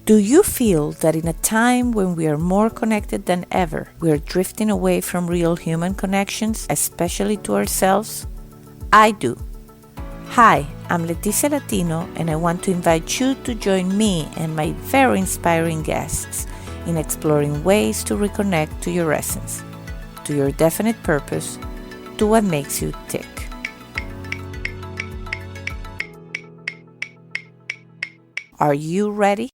Do you feel that in a time when we are more connected than ever, we are drifting away from real human connections, especially to ourselves? I do. Hi, I'm Leticia Latino, and I want to invite you to join me and my very inspiring guests in exploring ways to reconnect to your essence, to your definite purpose, to what makes you tick. Are you ready?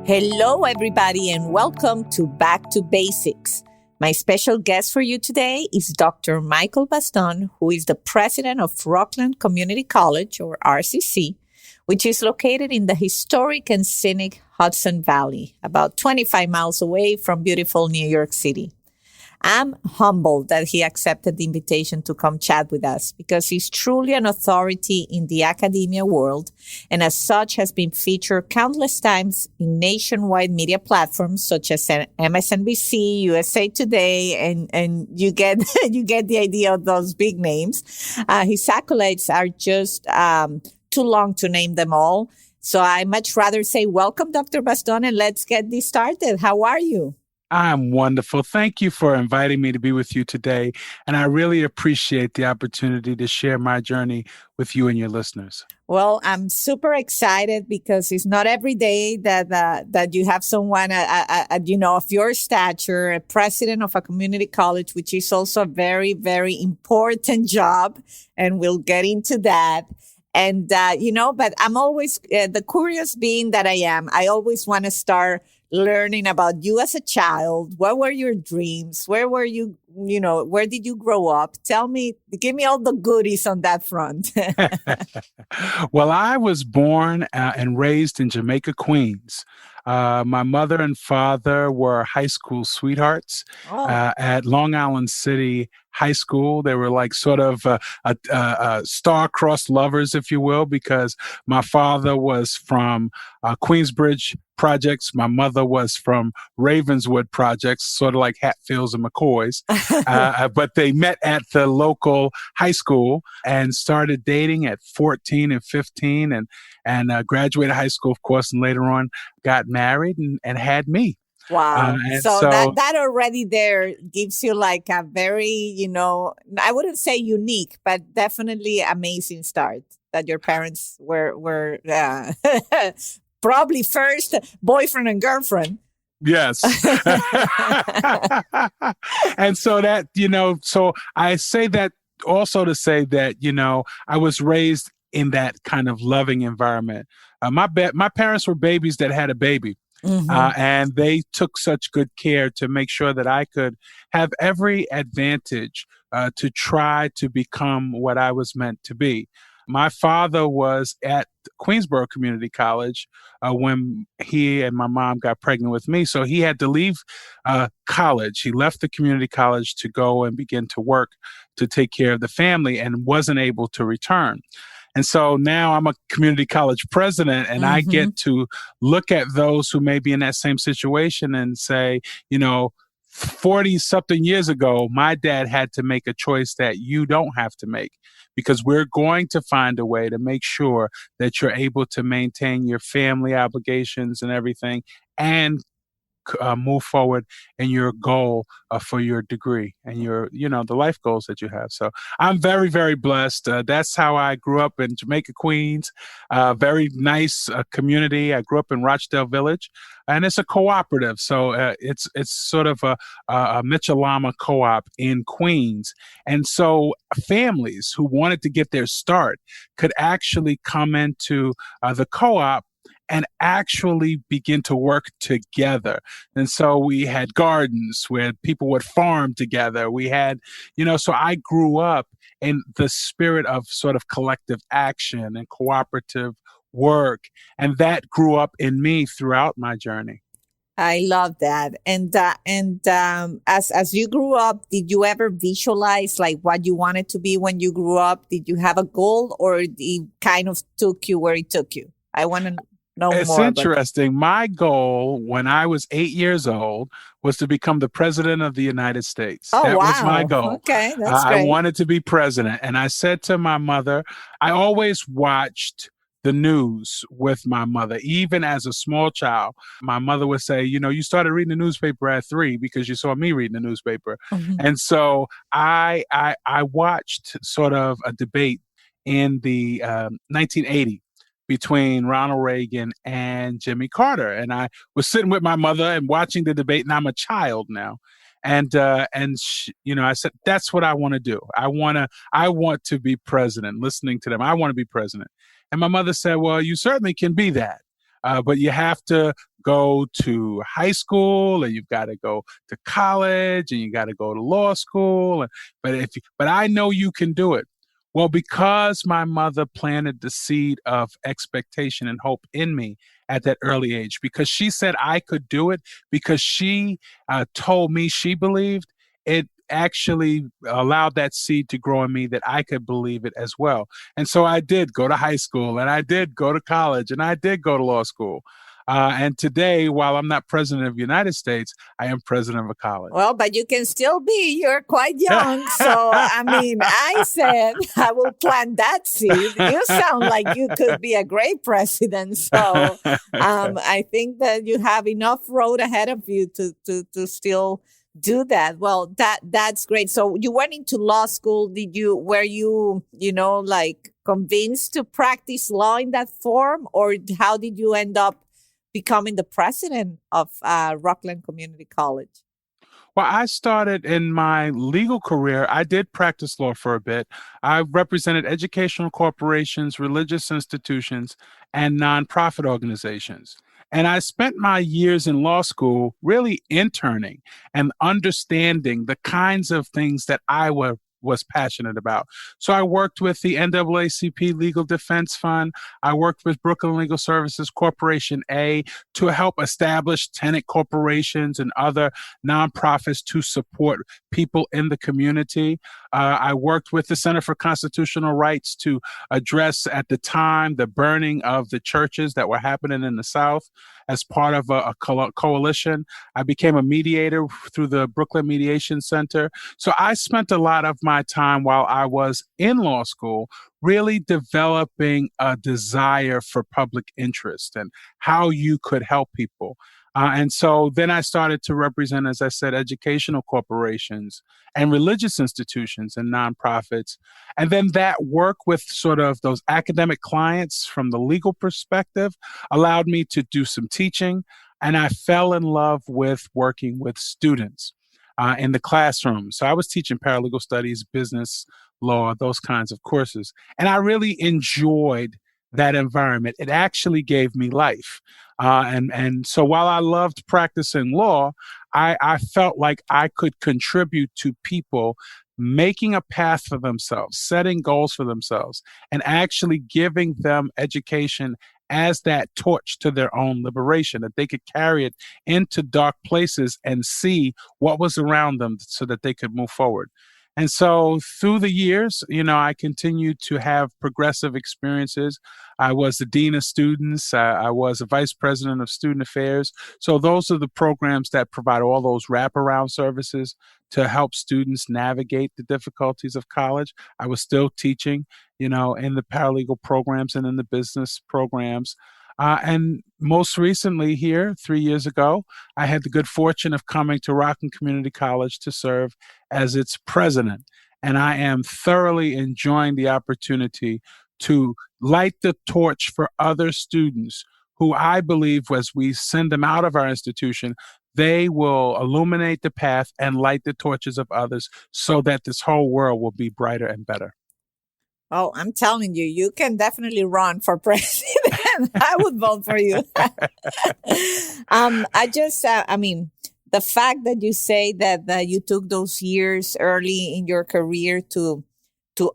Hello, everybody, and welcome to Back to Basics. My special guest for you today is Dr. Michael Baston, who is the president of Rockland Community College, or RCC, which is located in the historic and scenic Hudson Valley, about 25 miles away from beautiful New York City. I'm humbled that he accepted the invitation to come chat with us because he's truly an authority in the academia world and as such has been featured countless times in nationwide media platforms such as MSNBC, USA Today, and you get the idea of those big names. His accolades are just too long to name them all. So I much rather say welcome, Dr. Baston, and let's get this started. How are you? I'm wonderful. Thank you for inviting me to be with you today. And I really appreciate the opportunity to share my journey with you and your listeners. Well, I'm super excited because it's not every day that you have someone, of your stature, a president of a community college, which is also a very, very important job. And we'll get into that. And, but I'm always, the curious being that I am, I always want to start learning about you as a child. What were your dreams? Where were you, where did you grow up? Tell me, give me all the goodies on that front. Well, I was born and raised in Jamaica, Queens. My mother and father were high school sweethearts at Long Island City High School. They were like sort of star-crossed lovers, if you will, because my father was from Queensbridge Projects. My mother was from Ravenswood Projects, sort of like Hatfields and McCoys. But they met at the local high school and started dating at 14 and 15 and graduated high school, of course, and later on got married and had me. Wow. So that already there gives you like a very, I wouldn't say unique, but definitely amazing start that your parents were probably first boyfriend and girlfriend. Yes. And so that, so I say that also to say that, I was raised in that kind of loving environment. My parents were babies that had a baby. Mm-hmm. And they took such good care to make sure that I could have every advantage to try to become what I was meant to be. My father was at Queensborough Community College when he and my mom got pregnant with me. So he had to leave college. He left the community college to go and begin to work to take care of the family and wasn't able to return. And so now I'm a community college president and I get to look at those who may be in that same situation and say, 40 something years ago, my dad had to make a choice that you don't have to make because we're going to find a way to make sure that you're able to maintain your family obligations and everything and move forward in your goal for your degree and your, the life goals that you have. So I'm very, very blessed. That's how I grew up in Jamaica, Queens, very nice community. I grew up in Rochdale Village and it's a cooperative. So it's sort of a Mitchellama co-op in Queens. And so families who wanted to get their start could actually come into the co-op and actually begin to work together. And so we had gardens where people would farm together. We had, so I grew up in the spirit of sort of collective action and cooperative work. And that grew up in me throughout my journey. I love that. And as you grew up, did you ever visualize like what you wanted to be when you grew up? Did you have a goal or it kind of took you where it took you? I want to know It's more about that. interesting. My goal when I was 8 years old was to become the president of the United States. Oh, That was my wow. goal. Okay, that's I great. wanted to be president. And I said to my mother, I always watched the news with my mother, even as a small child. My mother would say, you started reading the newspaper at 3 because you saw me reading the newspaper. Mhm. And so I watched sort of a debate in the 1980 between Ronald Reagan and Jimmy Carter. And I was sitting with my mother and watching the debate, and I'm a child now. I said, that's what I want to do. I want to be president, listening to them. I want to be president. And my mother said, well, you certainly can be that. But you have to go to high school, and you've got to go to college, and you got to go to law school. But I know you can do it. Well, because my mother planted the seed of expectation and hope in me at that early age, because she said I could do it, because she told me she believed, it actually allowed that seed to grow in me that I could believe it as well. And so I did go to high school, and I did go to college, and I did go to law school. And today, while I'm not president of the United States, I am president of a college. Well, but you can still be. You're quite young. So, I mean, I said I will plant that seed. You sound like you could be a great president. So, I think that you have enough road ahead of you to still do that. Well, that's great. So you went into law school. Were you, like convinced to practice law in that form, or how did you end up becoming the president of Rockland Community College? Well, I started in my legal career. I did practice law for a bit. I represented educational corporations, religious institutions, and nonprofit organizations. And I spent my years in law school really interning and understanding the kinds of things that was passionate about. So I worked with the NAACP Legal Defense Fund. I worked with Brooklyn Legal Services Corporation A to help establish tenant corporations and other nonprofits to support people in the community. I worked with the Center for Constitutional Rights to address, at the time, the burning of the churches that were happening in the South as part of a coalition. I became a mediator through the Brooklyn Mediation Center. So I spent a lot of my time while I was in law school really developing a desire for public interest and how you could help people. And so then I started to represent, as I said, educational corporations and religious institutions and nonprofits. And then that work with sort of those academic clients from the legal perspective allowed me to do some teaching. And I fell in love with working with students in the classroom. So I was teaching paralegal studies, business law, those kinds of courses. And I really enjoyed that environment. It actually gave me life. And so while I loved practicing law, I felt like I could contribute to people making a path for themselves, setting goals for themselves, and actually giving them education as that torch to their own liberation, that they could carry it into dark places and see what was around them so that they could move forward. And so through the years, I continued to have progressive experiences. I was the dean of students. I was a vice president of student affairs. So those are the programs that provide all those wraparound services to help students navigate the difficulties of college. I was still teaching, in the paralegal programs and in the business programs. And most recently here, 3 years ago, I had the good fortune of coming to Rockland Community College to serve as its president. And I am thoroughly enjoying the opportunity to light the torch for other students who I believe, as we send them out of our institution, they will illuminate the path and light the torches of others so that this whole world will be brighter and better. Oh, I'm telling you, you can definitely run for president. I would vote for you. The fact that you say that you took those years early in your career to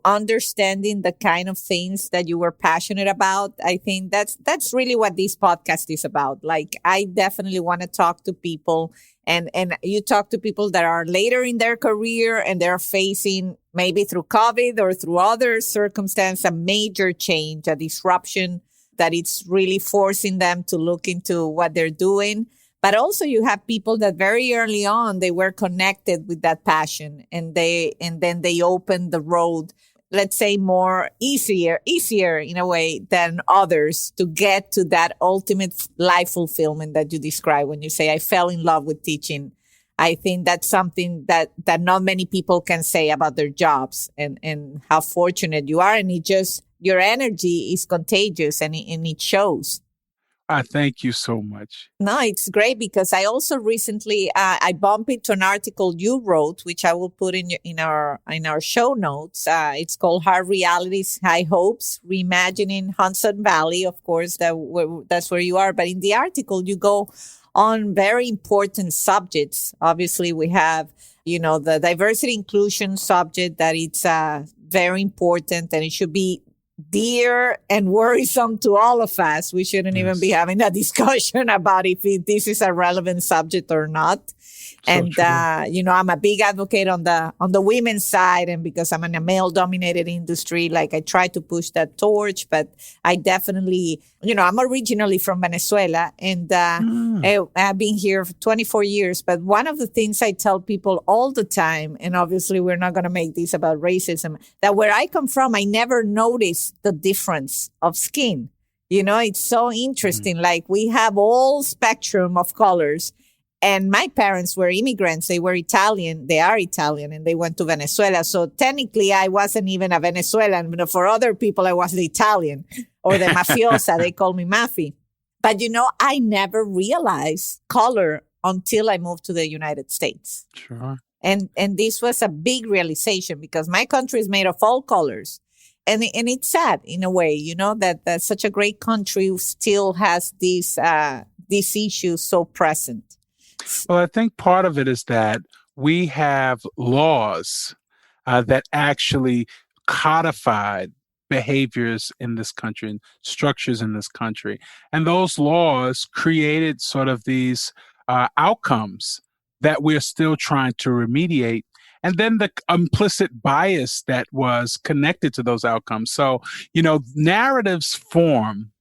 understanding the kind of things that you were passionate about, I think that's really what this podcast is about. Like, I definitely want to talk to people, and you talk to people that are later in their career and they're facing, maybe through COVID or through other circumstance, a major change, a disruption that it's really forcing them to look into what they're doing. But also you have people that very early on, they were connected with that passion and then they opened the road, let's say more easier in a way than others to get to that ultimate life fulfillment that you describe when you say, I fell in love with teaching. I think that's something that not many people can say about their jobs and how fortunate you are. And your energy is contagious and it shows. I thank you so much. No, it's great because I also recently I bumped into an article you wrote, which I will put in our show notes. It's called Hard Realities, High Hopes: Reimagining Hudson Valley. Of course, that's where you are. But in the article, you go on very important subjects. Obviously, we have the diversity inclusion subject that it's very important and it should be dear and worrisome to all of us. We shouldn't even be having a discussion about if this is a relevant subject or not. And, I'm a big advocate on the women's side. And because I'm in a male dominated industry, like I try to push that torch, but I definitely, I'm originally from Venezuela and, I've been here for 24 years. But one of the things I tell people all the time, and obviously we're not going to make this about racism, that where I come from, I never noticed the difference of skin. It's so interesting. Like we have all spectrum of colors. And my parents were immigrants. They were Italian. They are Italian and they went to Venezuela. So technically I wasn't even a Venezuelan. But for other people, I was the Italian or the mafiosa. They call me Mafi. But, I never realized color until I moved to the United States. Sure. And this was a big realization because my country is made of all colors. And it's sad in a way, that such a great country still has these issues so present. Well, I think part of it is that we have laws that actually codified behaviors in this country and structures in this country. And those laws created sort of these outcomes that we're still trying to remediate. And then the implicit bias that was connected to those outcomes. So, narratives form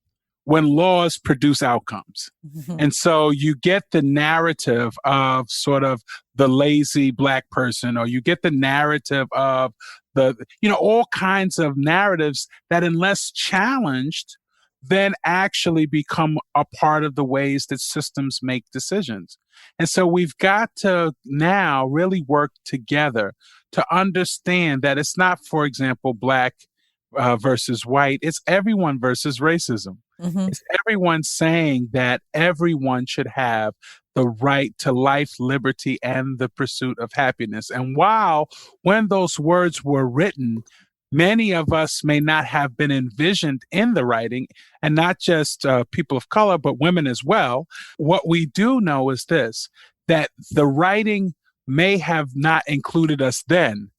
when laws produce outcomes. Mm-hmm. And so you get the narrative of sort of the lazy Black person, or you get the narrative of all kinds of narratives that unless challenged, then actually become a part of the ways that systems make decisions. And so we've got to now really work together to understand that it's not, for example, Black versus white, it's everyone versus racism. Mm-hmm. It's everyone saying that everyone should have the right to life, liberty, and the pursuit of happiness. And when those words were written, many of us may not have been envisioned in the writing, and not just people of color, but women as well. What we do know is this, that the writing may have not included us then,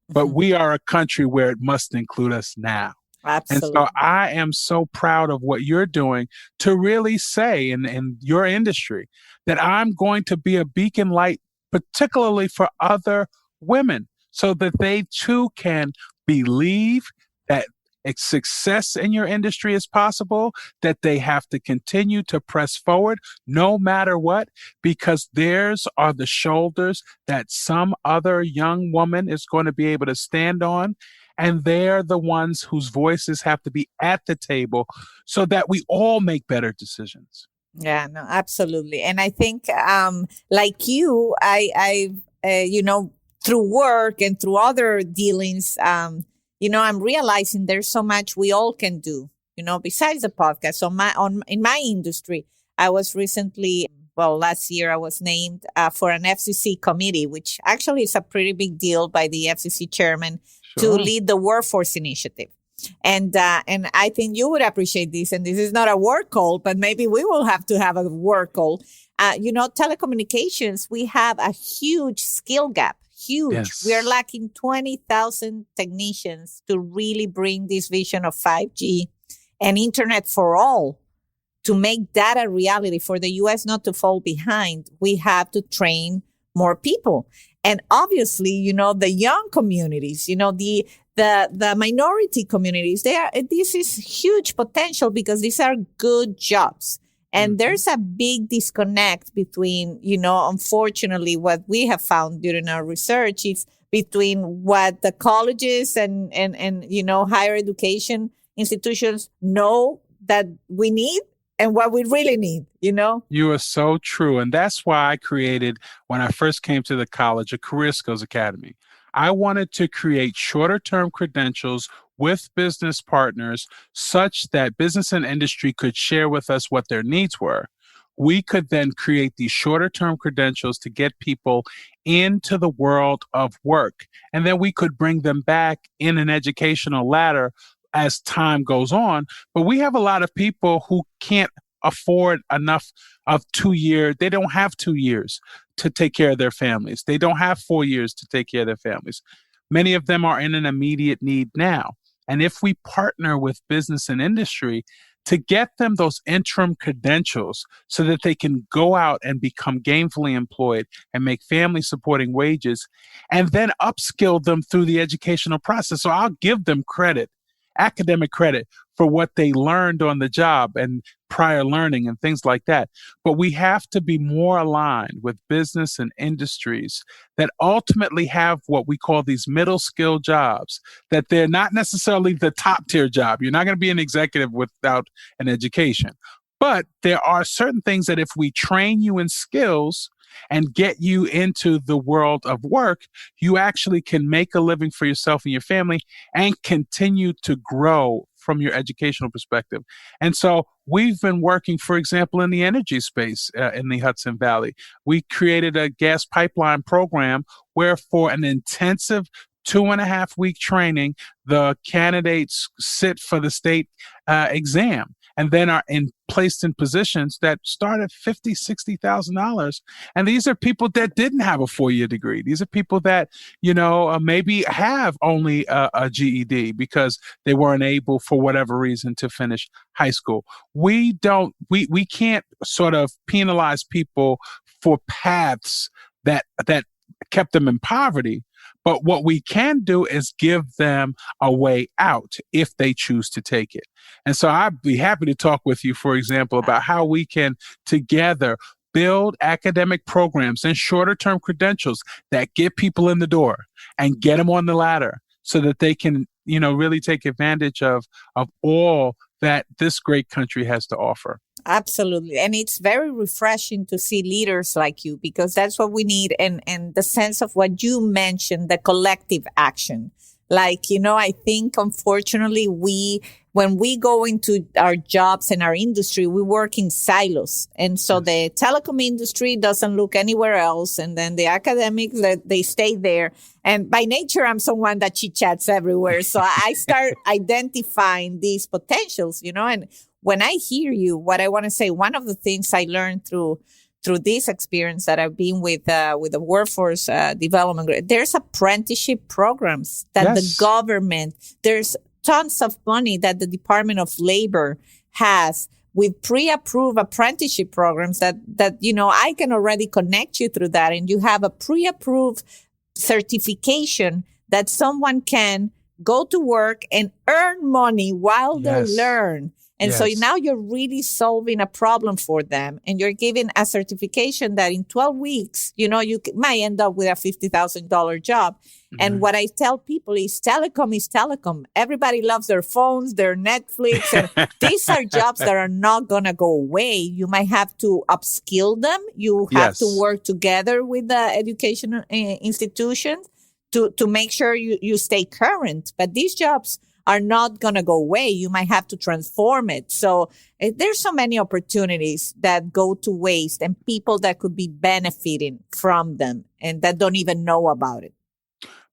but we are a country where it must include us now. Absolutely. And so I am so proud of what you're doing to really say in your industry that I'm going to be a beacon light, particularly for other women, so that they too can believe that success in your industry is possible, that they have to continue to press forward no matter what, because theirs are the shoulders that some other young woman is going to be able to stand on. And they're the ones whose voices have to be at the table so that we all make better decisions. Yeah, no, absolutely. And I think, like you, I through work and through other dealings, I'm realizing there's so much we all can do, besides the podcast. So in my industry, I was recently, last year I was named for an FCC committee, which actually is a pretty big deal by the FCC chairman to lead the workforce initiative. And I think you would appreciate this. And this is not a work call, but maybe we will have to have a work call. Telecommunications, we have a huge skill gap. Huge. Yes. We are lacking 20,000 technicians to really bring this vision of 5G and internet for all. To make that a reality for the U.S. not to fall behind, we have to train more people. And obviously, the young communities, the minority communities, this is huge potential because these are good jobs. And there's a big disconnect between, unfortunately, what we have found during our research is between what the colleges and higher education institutions know that we need and what we really need, You are so true. And that's why I created, when I first came to the college, a Career Skills Academy. I wanted to create shorter term credentials with business partners such that business and industry could share with us what their needs were. We could then create these shorter term credentials to get people into the world of work. And then we could bring them back in an educational ladder as time goes on. But we have a lot of people who can't afford enough of 2 years. They don't have 2 years to take care of their families. They don't have 4 years to take care of their families. Many of them are in an immediate need now. And if we partner with business and industry to get them those interim credentials so that they can go out and become gainfully employed and make family supporting wages, and then upskill them through the educational process. So I'll give them credit, academic credit, for what they learned on the job and prior learning and things like that. But we have to be more aligned with business and industries that ultimately have what we call these middle skill jobs, that they're not necessarily the top tier job. You're not going to be an executive without an education. But there are certain things that if we train you in skills and get you into the world of work, you actually can make a living for yourself and your family and continue to grow from your educational perspective. And so we've been working, for example, in the energy space in the Hudson Valley. We created a gas pipeline program where for an intensive 2.5-week training, the candidates sit for the state exam and then are placed in positions that start at $50,000, $60,000. And these are people that didn't have a 4-year degree. These are people that, maybe have only a GED because they weren't able for whatever reason to finish high school. We can't sort of penalize people for paths that kept them in poverty. But what we can do is give them a way out if they choose to take it. And so I'd be happy to talk with you, for example, about how we can together build academic programs and shorter term credentials that get people in the door and get them on the ladder so that they can, really take advantage of all that this great country has to offer. Absolutely. And it's very refreshing to see leaders like you, because that's what we need. And the sense of what you mentioned, the collective action. I think, unfortunately, when we go into our jobs and our industry, we work in silos. And so the telecom industry doesn't look anywhere else. And then the academics, they stay there. And by nature, I'm someone that chit-chats everywhere. So I start identifying these potentials, and when I hear you, what I want to say, one of the things I learned through this experience that I've been with the workforce development, there's apprenticeship programs that the government, there's tons of money that the Department of Labor has with pre-approved apprenticeship programs that I can already connect you through that, and you have a pre-approved certification that someone can go to work and earn money while they learn. And so now you're really solving a problem for them, and you're giving a certification that in 12 weeks, you might end up with a $50,000 job. Mm-hmm. And what I tell people is telecom. Everybody loves their phones, their Netflix. And these are jobs that are not going to go away. You might have to upskill them. You have to work together with the educational institutions to make sure you stay current. But these jobs are not going to go away. You might have to transform it. So there's so many opportunities that go to waste, and people that could be benefiting from them and that don't even know about it.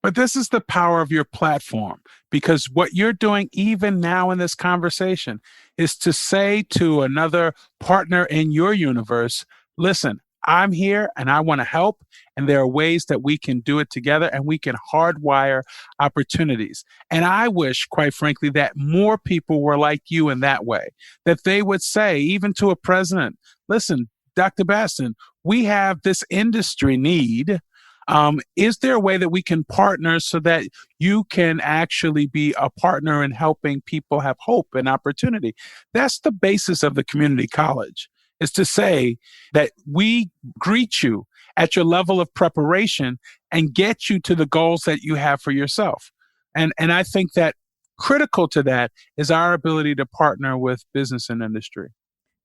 But this is the power of your platform, because what you're doing even now in this conversation is to say to another partner in your universe, listen, I'm here and I want to help. And there are ways that we can do it together, and we can hardwire opportunities. And I wish, quite frankly, that more people were like you in that way, that they would say, even to a president, listen, Dr. Baston, we have this industry need. Is there a way that we can partner so that you can actually be a partner in helping people have hope and opportunity? That's the basis of the community college, is to say that we greet you at your level of preparation and get you to the goals that you have for yourself. And I think that critical to that is our ability to partner with business and industry.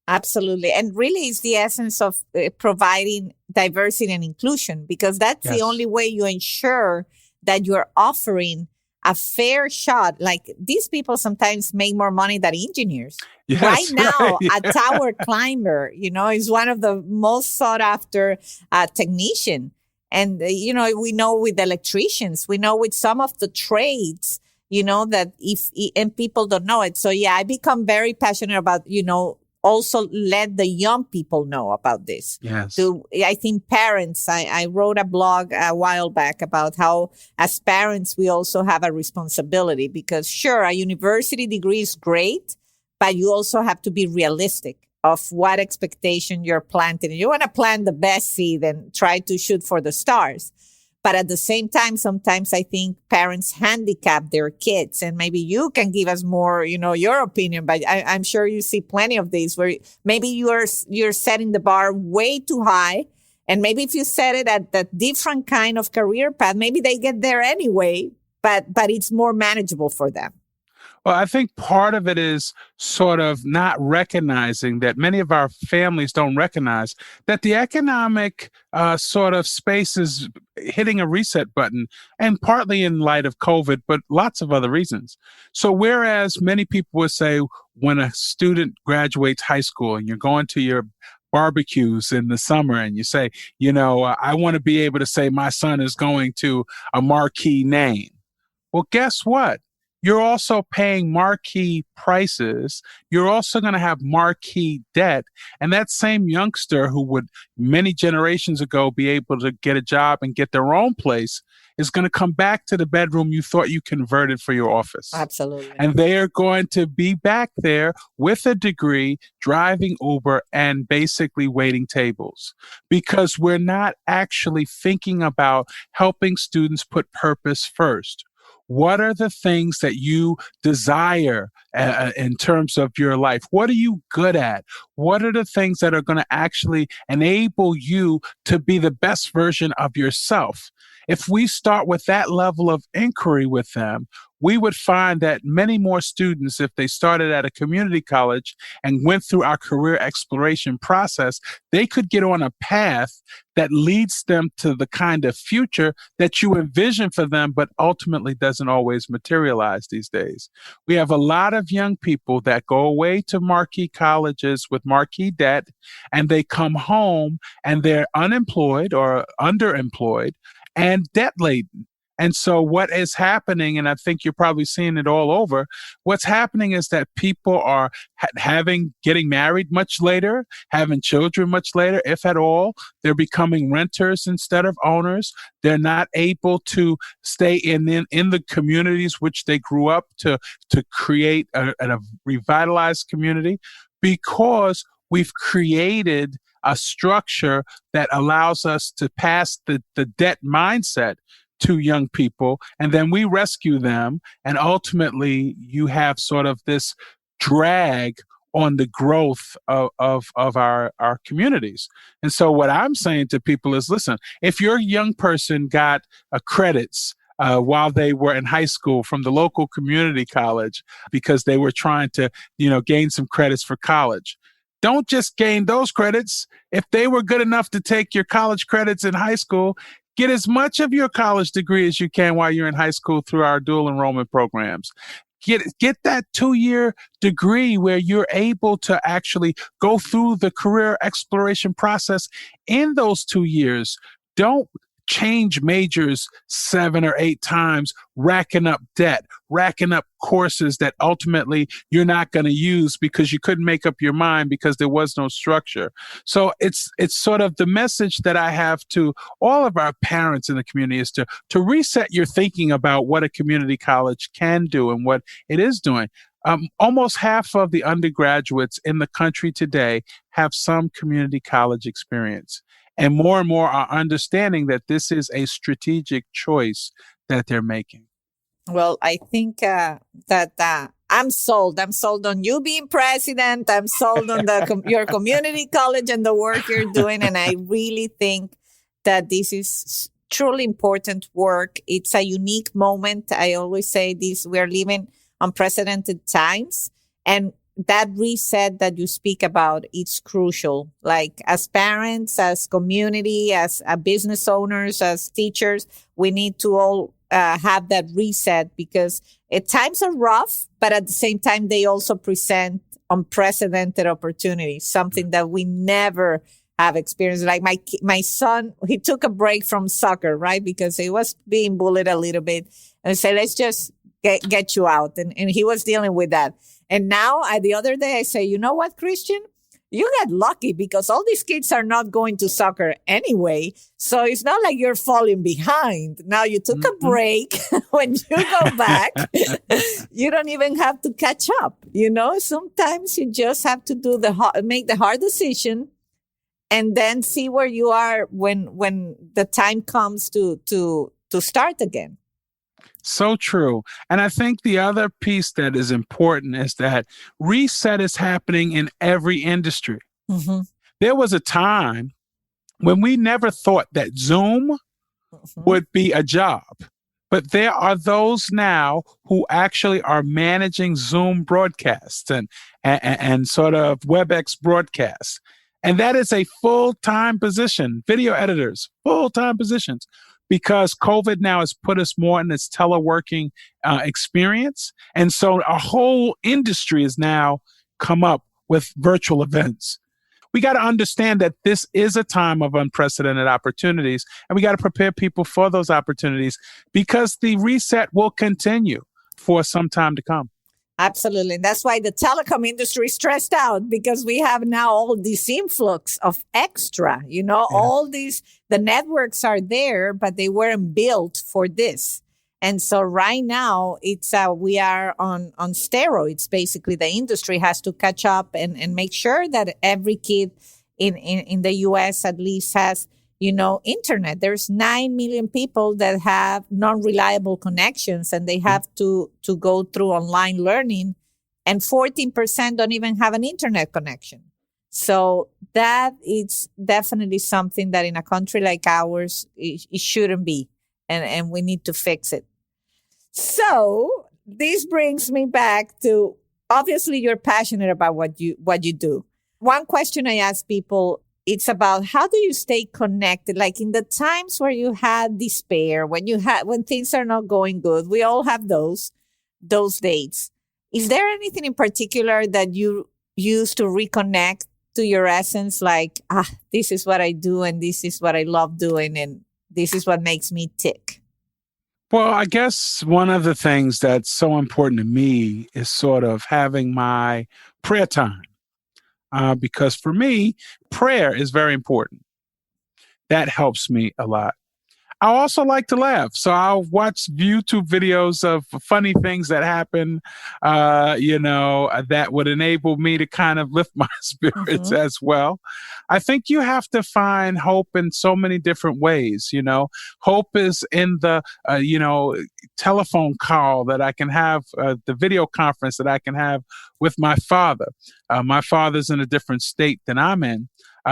Absolutely. And really it's the essence of providing diversity and inclusion, because that's the only way you ensure that you're offering a fair shot. Like, these people sometimes make more money than engineers. Yes, right now, right. a tower climber, is one of the most sought after technician. And, we know with electricians, we know with some of the trades, that and people don't know it. So yeah, I become very passionate about, also let the young people know about this. Yes. I think parents, I wrote a blog a while back about how as parents, we also have a responsibility, because sure, a university degree is great, but you also have to be realistic of what expectation you're planting. You want to plant the best seed and try to shoot for the stars. But at the same time, sometimes I think parents handicap their kids, and maybe you can give us more, your opinion. But I'm sure you see plenty of these where maybe you're setting the bar way too high. And maybe if you set it at a different kind of career path, maybe they get there anyway, but it's more manageable for them. Well, I think part of it is sort of not recognizing that many of our families don't recognize that the economic sort of space is hitting a reset button, and partly in light of COVID, but lots of other reasons. So whereas many people would say when a student graduates high school and you're going to your barbecues in the summer and you say, I want to be able to say my son is going to a marquee name. Well, guess what? You're also paying marquee prices. You're also going to have marquee debt. And that same youngster who would many generations ago be able to get a job and get their own place is going to come back to the bedroom you thought you converted for your office. Absolutely. And they are going to be back there with a degree, driving Uber and basically waiting tables, because we're not actually thinking about helping students put purpose first. What are the things that you desire in terms of your life? What are you good at? What are the things that are going to actually enable you to be the best version of yourself? If we start with that level of inquiry with them, we would find that many more students, if they started at a community college and went through our career exploration process, they could get on a path that leads them to the kind of future that you envision for them, but ultimately doesn't always materialize these days. We have a lot of young people that go away to marquee colleges with marquee debt, and they come home and they're unemployed or underemployed and debt-laden. And so what is happening, and I think you're probably seeing it all over, what's happening is that people are getting married much later, having children much later, if at all. They're becoming renters instead of owners. They're not able to stay in the communities which they grew up to create a revitalized community, because we've created a structure that allows us to pass the debt mindset to young people, and then we rescue them, and ultimately you have sort of this drag on the growth of our communities. And so what I'm saying to people is, listen, if your young person got credits while they were in high school from the local community college because they were trying to, gain some credits for college, don't just gain those credits. If they were good enough to take your college credits in high school, get as much of your college degree as you can while you're in high school through our dual enrollment programs. Get that 2-year degree where you're able to actually go through the career exploration process in those 2 years. Don't change majors 7 or 8 times, racking up debt, racking up courses that ultimately you're not going to use because you couldn't make up your mind because there was no structure. So it's sort of the message that I have to all of our parents in the community is to reset your thinking about what a community college can do and what it is doing. Almost half of the undergraduates in the country today have some community college experience. And more are understanding that this is a strategic choice that they're making. Well, I think that I'm sold. I'm sold on you being president. I'm sold on your community college and the work you're doing. And I really think that this is truly important work. It's a unique moment. I always say this, we're living unprecedented times. And that reset that you speak about, it's crucial. Like as parents, as community, as business owners, as teachers, we need to all have that reset because times are rough, but at the same time, they also present unprecedented opportunities, something that we never have experienced. Like my son, he took a break from soccer, right? Because he was being bullied a little bit and I said, let's just get you out. And he was dealing with that. And now the other day I say, you know what, Christian? You got lucky because all these kids are not going to soccer anyway. So it's not like you're falling behind. Now you took a break. When you go back, you don't even have to catch up. You know, sometimes you just have to make the hard decision and then see where you are when the time comes to start again. So true. And I think the other piece that is important is that reset is happening in every industry. Mm-hmm. There was a time when we never thought that Zoom would be a job. But there are those now who actually are managing Zoom broadcasts and sort of WebEx broadcasts. And that is a full-time position, video editors, full-time positions. Because COVID now has put us more in this teleworking experience. And so our whole industry has now come up with virtual events. We got to understand that this is a time of unprecedented opportunities, and we got to prepare people for those opportunities because the reset will continue for some time to come. Absolutely. And that's why the telecom industry is stressed out because we have now all this influx of extra, all these, the networks are there, but they weren't built for this. And so right now we are on steroids. Basically, the industry has to catch up and make sure that every kid in the US at least has internet. There's 9 million people that have non-reliable connections and they have to go through online learning, and 14% don't even have an internet connection. So that is definitely something that in a country like ours, it shouldn't be. And we need to fix it. So this brings me back to, obviously you're passionate about what you do. One question I ask people, it's about how do you stay connected? Like in the times where you had despair, when things are not going good, we all have those days. Is there anything in particular that you use to reconnect to your essence? Like, this is what I do and this is what I love doing and this is what makes me tick. Well, I guess one of the things that's so important to me is sort of having my prayer time. Because for me, prayer is very important. That helps me a lot. I also like to laugh. So I'll watch YouTube videos of funny things that happen, that would enable me to kind of lift my spirits as well. I think you have to find hope in so many different ways. Hope is in the, telephone call that I can have, the video conference that I can have with my father. My father's in a different state than I'm in.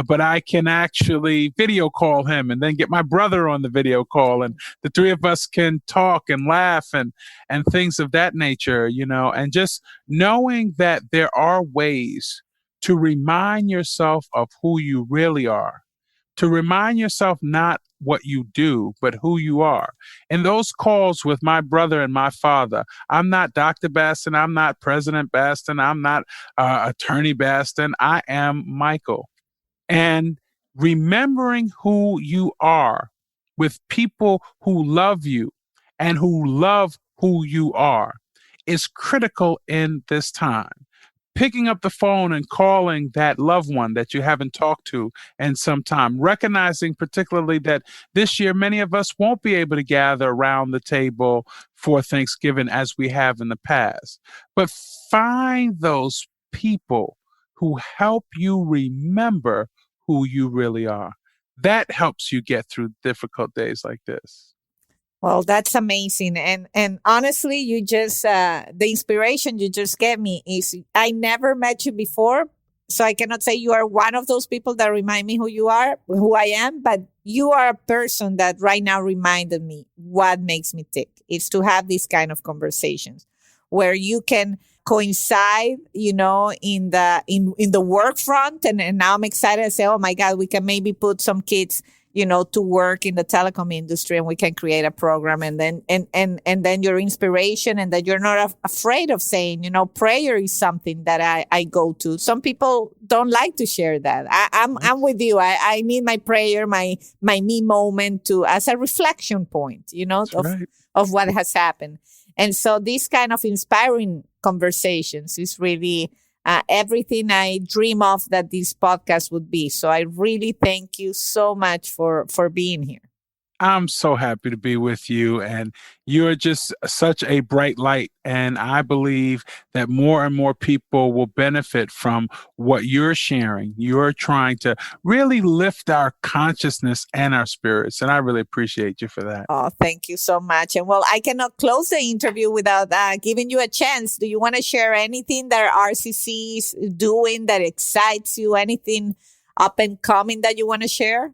But I can actually video call him and then get my brother on the video call, and the three of us can talk and laugh and things of that nature, and just knowing that there are ways to remind yourself of who you really are, to remind yourself not what you do, but who you are. In those calls with my brother and my father, I'm not Dr. Baston, I'm not President Baston, I'm not Attorney Baston, I am Michael. And remembering who you are with people who love you and who love who you are is critical in this time. Picking up the phone and calling that loved one that you haven't talked to in some time, recognizing particularly that this year many of us won't be able to gather around the table for Thanksgiving as we have in the past. But find those people who help you remember who you really are. That helps you get through difficult days like this. Well, that's amazing. And honestly, you just the inspiration you just gave me is I never met you before. So I cannot say you are one of those people that remind me who I am, but you are a person that right now reminded me what makes me tick. It's to have these kind of conversations where you can coincide, in the work front. And now I'm excited to say, oh my God, we can maybe put some kids to work in the telecom industry, and we can create a program, and then your inspiration, and that you're not afraid of saying, prayer is something that I go to. Some people don't like to share that. I'm with you. I need my prayer, my me moment as a reflection point, of what has happened. And so these kind of inspiring conversations is really everything I dream of that this podcast would be. So I really thank you so much for being here. I'm so happy to be with you, and you're just such a bright light. And I believe that more and more people will benefit from what you're sharing. You're trying to really lift our consciousness and our spirits. And I really appreciate you for that. Oh, thank you so much. And well, I cannot close the interview without giving you a chance. Do you want to share anything that RCC is doing that excites you? Anything up and coming that you want to share?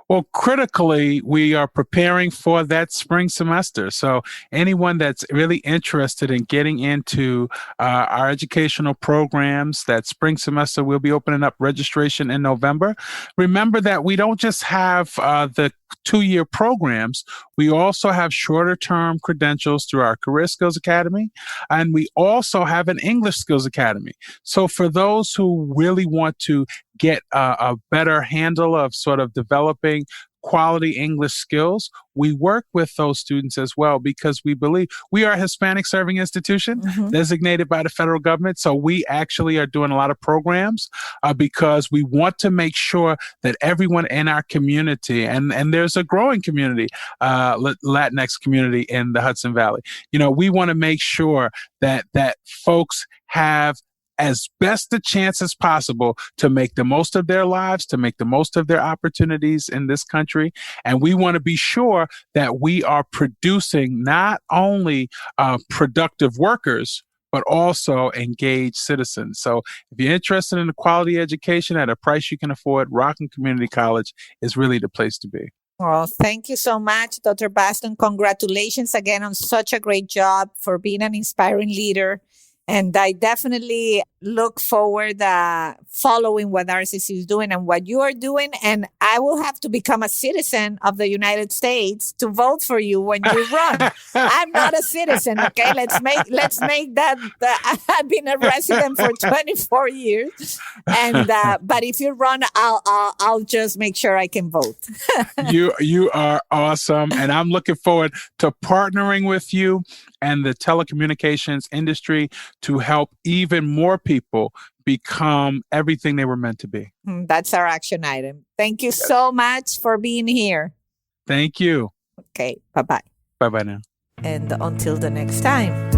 Well, critically, we are preparing for that spring semester. So anyone that's really interested in getting into our educational programs, that spring semester, we'll be opening up registration in November. Remember that we don't just have the 2-year programs. We also have shorter term credentials through our Career Skills Academy, and we also have an English Skills Academy. So for those who really want to get a better handle of sort of developing quality English skills, we work with those students as well, because we believe we are a Hispanic serving institution designated by the federal government. So we actually are doing a lot of programs because we want to make sure that everyone in our community, and there's a growing community, Latinx community in the Hudson Valley, we want to make sure that folks have as best a chance as possible to make the most of their lives, to make the most of their opportunities in this country. And we want to be sure that we are producing not only productive workers, but also engaged citizens. So if you're interested in a quality education at a price you can afford, Rockland Community College is really the place to be. Well, thank you so much, Dr. Baston. Congratulations again on such a great job, for being an inspiring leader. And I definitely look forward following what RCC is doing and what you are doing. And I will have to become a citizen of the United States to vote for you when you run. I'm not a citizen. Okay, let's make that. I've been a resident for 24 years, and but if you run, I'll just make sure I can vote. You are awesome, and I'm looking forward to partnering with you and the telecommunications industry to help even more people become everything they were meant to be. That's our action item. Thank you so much for being here. Thank you. Okay, bye-bye. Bye-bye now. And until the next time.